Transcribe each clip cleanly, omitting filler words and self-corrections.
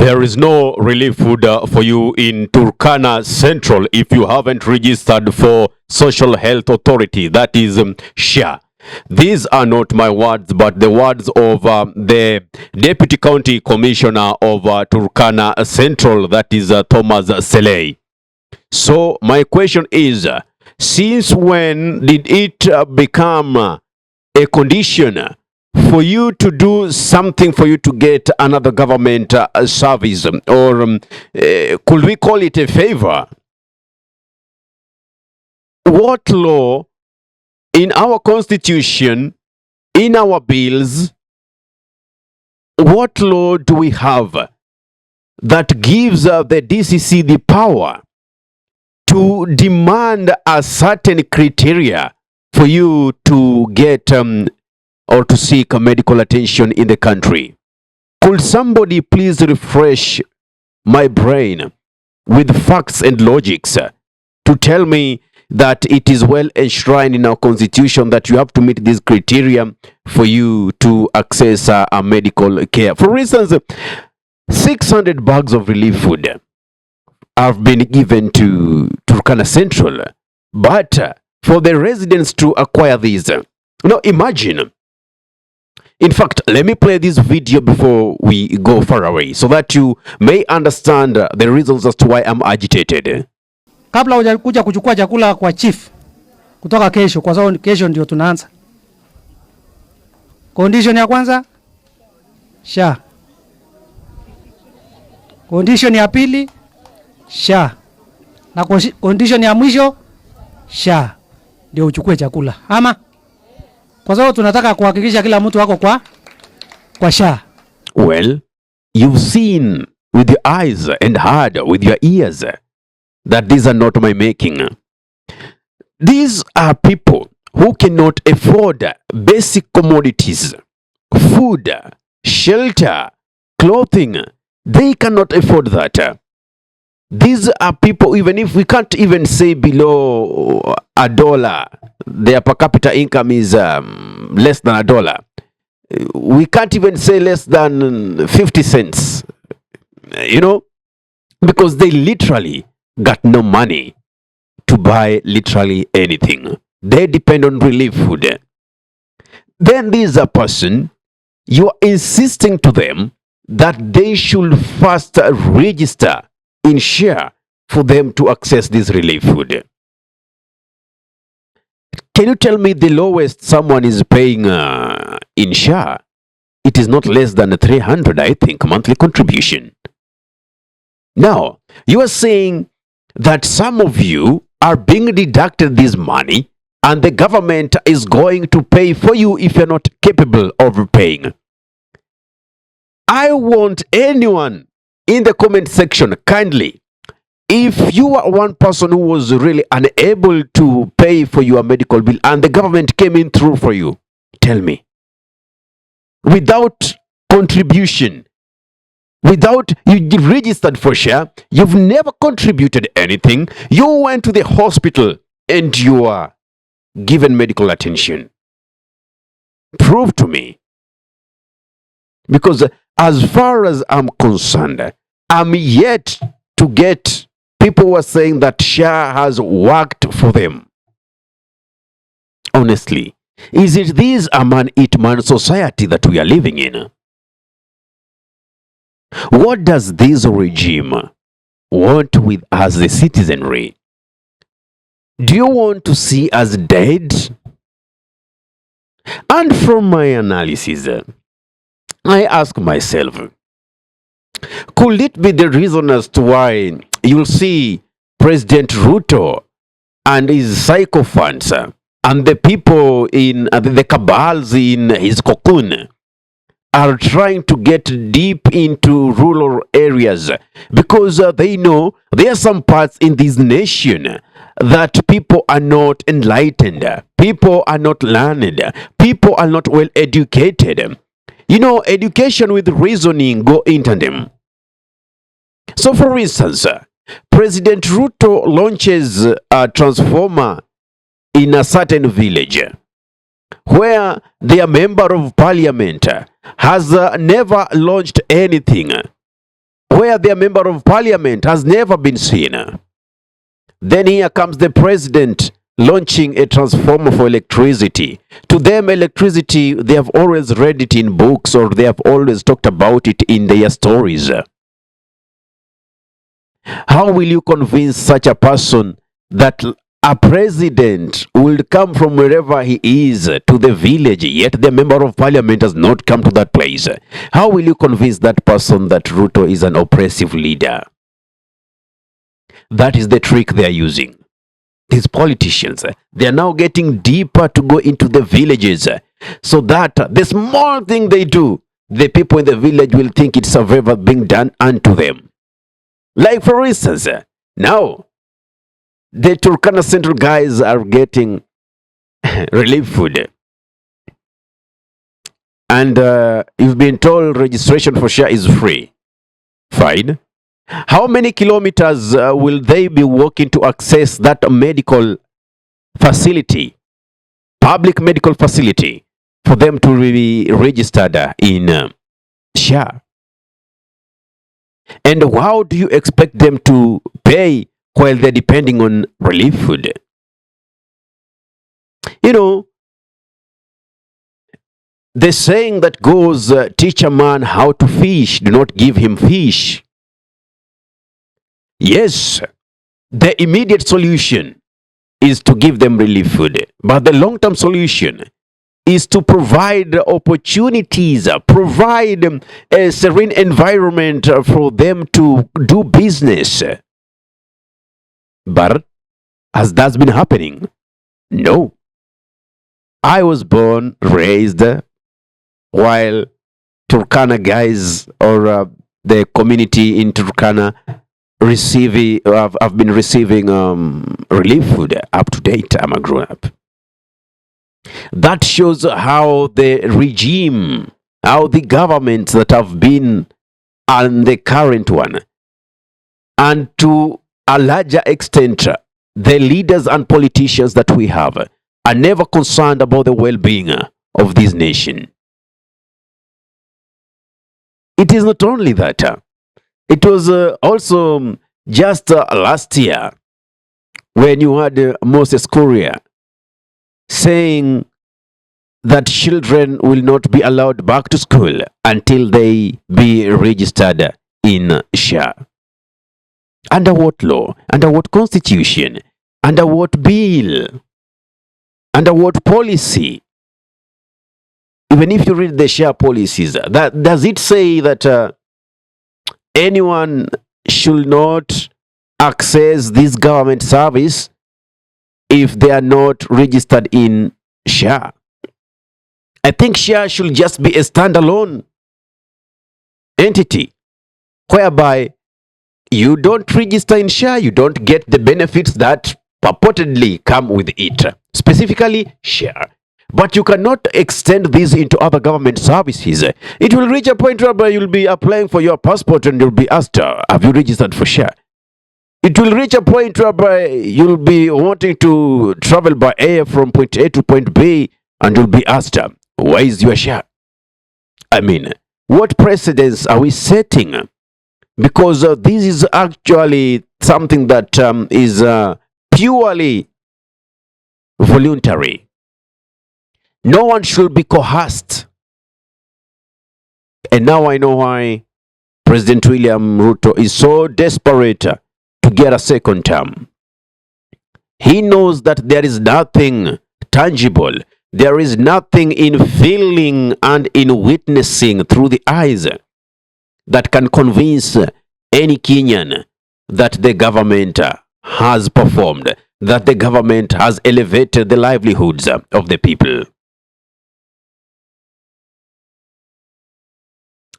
There is no relief food for you in Turkana Central if you haven't registered for Social Health Authority, that is SHA. These are not my words, but the words of the Deputy County Commissioner of Turkana Central, that is Thomas Selei. So my question is, since when did it become a condition for you to do something, for you to get another government service, or could we call it a favor? What law in our constitution, in our bills, what law do we have that gives the DCC the power to demand a certain criteria for you to get or to seek medical attention in the country? Could somebody please refresh my brain with facts and logics to tell me that it is well enshrined in our constitution that you have to meet this criteria for you to access a medical care? For instance, 600 bags of relief food have been given to Turkana Central, but for the residents to acquire these, now imagine. In fact, let me play this video before we go far away so that you may understand the reasons as to why I'm agitated. Kabla hujakuja kuchukua chakula kwa chief kutoka kesho, kwa sababu kesho ndio tunaanza. Condition ya kwanza SHA. Condition ya pili SHA. Na condition ya mwisho SHA ndio uchukue chakula. Ama kwa sababu tunataka kuhakikisha kila mtu wako kwa SHA. Well, you've seen with your eyes and heard with your ears that these are not my making. These are people who cannot afford basic commodities, food, shelter, clothing. They cannot afford that. These are people, even if we can't even say below $1, their per capita income is less than $1. We can't even say less than 50 cents, you know, because they literally got no money to buy literally anything. They depend on relief food. Then this a person, you are insisting to them that they should first register in SHA for them to access this relief food. Can you tell me the lowest someone is paying in SHA? It is not less than 300, I think, monthly contribution. Now, you are saying that some of you are being deducted this money and the government is going to pay for you if you're not capable of paying. I want anyone in the comment section, kindly, if you are one person who was really unable to pay for your medical bill and the government came in through for you, tell me. Without contribution, without you registered for SHA, you've never contributed anything, you went to the hospital and you are given medical attention. Prove to me. Because as far as I'm concerned, I'm yet to get people who are saying that SHA has worked for them. Honestly, is it this a man-eat-man society that we are living in? What does this regime want with us, the citizenry? Do you want to see us dead? And from my analysis, I ask myself, could it be the reason as to why you'll see President Ruto and his sycophants and the people in the cabals in his cocoon are trying to get deep into rural areas because they know there are some parts in this nation that people are not enlightened, people are not learned, people are not well educated. You know, education with reasoning go into them. So for instance, President Ruto launches a transformer in a certain village where their member of parliament has never launched anything, where their member of parliament has never been seen. Then here comes the president launching a transformer for electricity. To them, electricity, they have always read it in books, or they have always talked about it in their stories. How will you convince such a person that a president will come from wherever he is to the village, yet the member of parliament has not come to that place? How will you convince that person that Ruto is an oppressive leader? That is the trick they are using. These politicians, they are now getting deeper to go into the villages, so that the small thing they do, the people in the village will think it's a favor being done unto them. Like, for instance, now the Turkana Central guys are getting relief food. And you've been told registration for SHA is free. Fine. How many kilometers will they be walking to access that medical facility, public medical facility, for them to be registered in SHA? And how do you expect them to pay while they're depending on relief food? You know, the saying that goes, teach a man how to fish, do not give him fish. Yes, the immediate solution is to give them relief food, but the long-term solution is to provide opportunities, provide a serene environment for them to do business. But has that been happening? No. I was born, raised while Turkana guys, or the community in Turkana, have been receiving relief food up to date. I'm a grown up. That shows how the regime, how the governments that have been, and the current one, and to a larger extent, the leaders and politicians that we have, are never concerned about the well-being of this nation. It is not only that. It was also just last year when you had Moses Kuria saying that children will not be allowed back to school until they be registered in SHA. Under what law? Under what constitution? Under what bill? Under what policy? Even if you read the SHA policies, does it say that anyone should not access this government service if they are not registered in SHA? I think SHA should just be a standalone entity whereby you don't register in SHA, you don't get the benefits that purportedly come with it, specifically SHA. But you cannot extend this into other government services. It will reach a point where you'll be applying for your passport and you'll be asked, have you registered for SHA? It will reach a point where you'll be wanting to travel by air from point A to point B and you'll be asked, where is your SHA? I mean, what precedents are we setting? Because this is actually something that is purely voluntary. No one should be coerced. And now I know why President William Ruto is so desperate to get a second term. He knows that there is nothing tangible. There is nothing in feeling and in witnessing through the eyes that can convince any Kenyan that the government has performed, that the government has elevated the livelihoods of the people.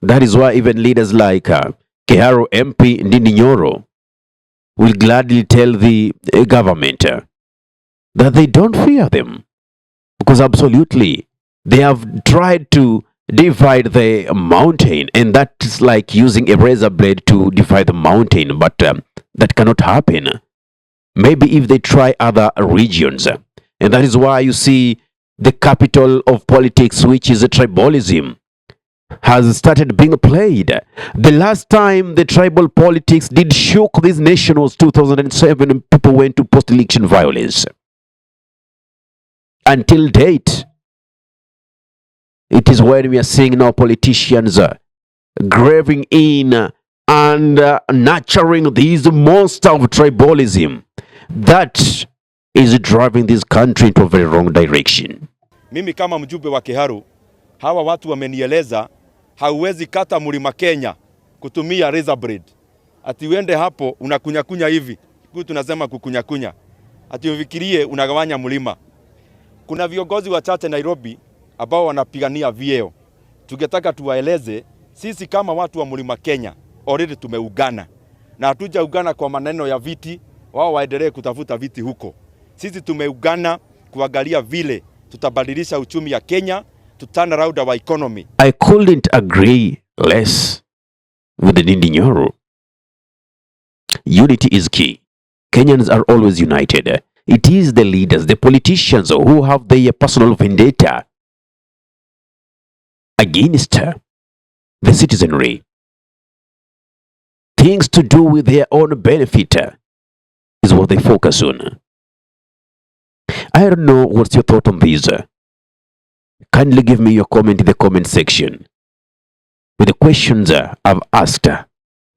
That is why even leaders like Keharo MP Ndindi Nyoro will gladly tell the government that they don't fear them. Because absolutely, they have tried to divide the mountain, and that's like using a razor blade to divide the mountain, but that cannot happen. Maybe if they try other regions. And that is why you see the capital of politics, which is a tribalism. has started being played. The last time the tribal politics did shook this nation was 2007 when people went to post-election violence. Until date, it is when we are seeing now politicians graving in and nurturing these monster of tribalism that is driving this country into a very wrong direction. Mimi kama mjumbe wa Kiharu, hawa watu wamenieleza hauwezi kata mlima Kenya kutumia razor blade. Ati uende hapo unakunyakunya hivi. Tunasema kukunyakunya. Ati ufikirie unagawanya mlima. Kuna viongozi wachache Nairobi ambao wanapigania vyeo. Tungetaka tuwaeleze sisi kama watu wa mlima Kenya already tumeugana. Na hatujaugana kwa maneno ya viti, wao waendelee kutafuta viti huko. Sisi tumeugana kuangalia vile tutabadilisha uchumi ya Kenya, to turn around our economy. I couldn't agree less with the Ndindi Nyoro. Unity is key. Kenyans are always united. It is the leaders, the politicians who have their personal vendetta against the citizenry. Things to do with their own benefit is what they focus on. I don't know what's your thought on this. Kindly give me your comment in the comment section with the questions I've asked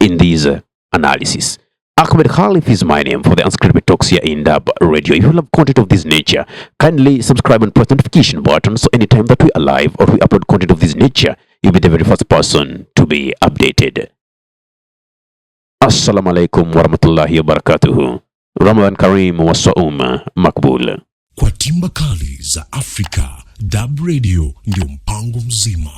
in this analysis. Ahmed Khalif is my name for the Unscripted Talks here in DURB Radio. If you love content of this nature, kindly subscribe and press the notification button so anytime that we are live or we upload content of this nature, you'll be the very first person to be updated. Assalamu alaikum warahmatullahi wabarakatuhu. Ramadan Kareem wa Saum Makbul. Kwa timba kali za Afrika, DURB Radio ndio mpango mzima.